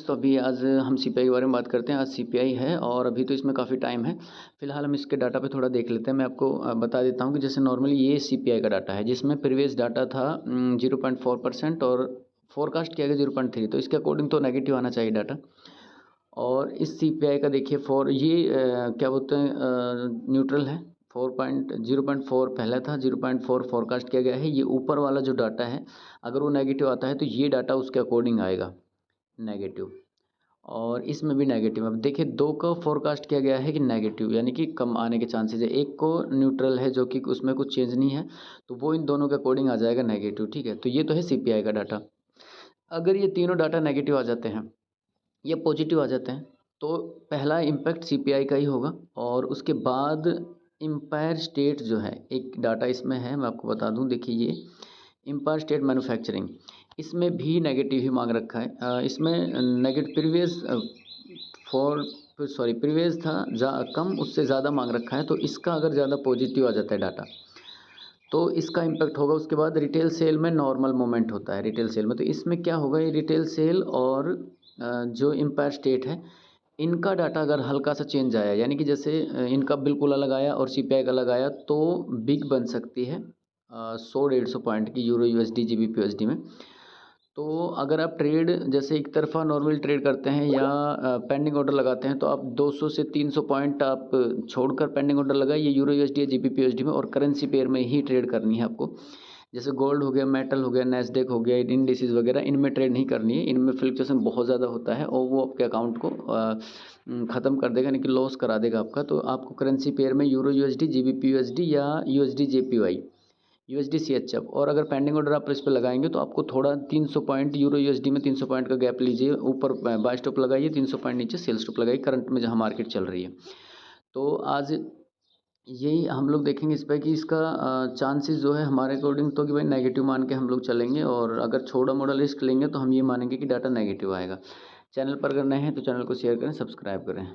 Friends, तो अभी आज हम सीपीआई के बारे में बात करते हैं। आज सीपीआई है और अभी तो इसमें काफ़ी टाइम है। फिलहाल हम इसके डाटा पे थोड़ा देख लेते हैं। मैं आपको बता देता हूँ कि जैसे नॉर्मली ये सीपीआई का डाटा है जिसमें प्रीवियस डाटा था 0.4% और फोरकास्ट किया गया 0.3, तो इसके अकॉर्डिंग तो नेगेटिव आना चाहिए डाटा। और इस सीपीआई का देखिए फॉर ये क्या बोलते हैं, न्यूट्रल है। 0.4 पहला था, 0.4 फोरकास्ट किया गया है। ये ऊपर वाला जो डाटा है अगर वो नेगेटिव आता है तो ये डाटा उसके अकॉर्डिंग आएगा नेगेटिव, और इसमें भी नेगेटिव। अब देखिए दो का फोरकास्ट किया गया है कि नेगेटिव, यानी कि कम आने के चांसेस है। एक को न्यूट्रल है जो कि उसमें कुछ चेंज नहीं है, तो वो इन दोनों के अकॉर्डिंग आ जाएगा नेगेटिव। ठीक है, तो ये तो है सीपीआई का डाटा। अगर ये तीनों डाटा नेगेटिव आ जाते हैं या पॉजिटिव आ जाते हैं तो पहला इम्पैक्ट सीपीआई का ही होगा। और उसके बाद एम्पायर स्टेट जो है, एक डाटा इसमें है, मैं आपको बता दूं। देखिए ये एम्पायर स्टेट मैन्युफैक्चरिंग, इसमें भी नेगेटिव ही मांग रखा है। इसमें नेगेटिव प्रीवियस प्रीवियस था कम, उससे ज़्यादा मांग रखा है। तो इसका अगर ज़्यादा पॉजिटिव आ जाता है डाटा तो इसका इम्पैक्ट होगा। उसके बाद रिटेल सेल में नॉर्मल मोमेंट होता है रिटेल सेल में, तो इसमें क्या होगा, ये रिटेल सेल और जो एम्पायर स्टेट है इनका डाटा अगर हल्का सा चेंज आया, यानी कि जैसे इनका बिल्कुल अलग आया और सीपीआई का अलग आया, तो बिग बन सकती है 100-150 पॉइंट की यूरो यूएसडी जीबीपी यूएसडी में। तो अगर आप ट्रेड जैसे एक तरफा नॉर्मल ट्रेड करते हैं या पेंडिंग ऑर्डर लगाते हैं तो आप 200 से 300 पॉइंट आप छोड़कर पेंडिंग ऑर्डर लगाइए यूरो यूएसडी या जीबीपी यूएसडी में, और करेंसी पेयर में ही ट्रेड करनी है आपको। जैसे गोल्ड हो गया, मेटल हो गया, नेस्डेक हो गया, इंडिसेस वगैरह, इनमें ट्रेड नहीं करनी है। इनमें फ्लक्चुएशन बहुत ज़्यादा होता है और वो आपके अकाउंट को ख़त्म कर देगा, यानी कि लॉस करा देगा आपका। तो आपको करेंसी पेयर में यूरो यूएसडी, जीबीपी यूएसडी या यूएसडी जेपीवाई, यूएसडी सीएचएफ, और अगर पेंडिंग ऑर्डर आप इस पर लगाएंगे तो आपको थोड़ा 300 पॉइंट यूरो यूएसडी में 300 पॉइंट का गैप लीजिए, ऊपर बाय स्टॉप लगाइए, 300 पॉइंट नीचे सेल स्टॉप लगाइए, करंट में जहां मार्केट चल रही है। तो आज यही हम लोग देखेंगे इस पर कि इसका चांसेस जो है हमारे अकॉर्डिंग तो कि भाई नेगेटिव मान के हम लोग चलेंगे, और अगर छोटा मोटा रिस्क लेंगे तो हम ये मानेंगे कि डाटा नेगेटिव आएगा। चैनल पर अगर नए हैं तो चैनल को शेयर करें, सब्सक्राइब करें।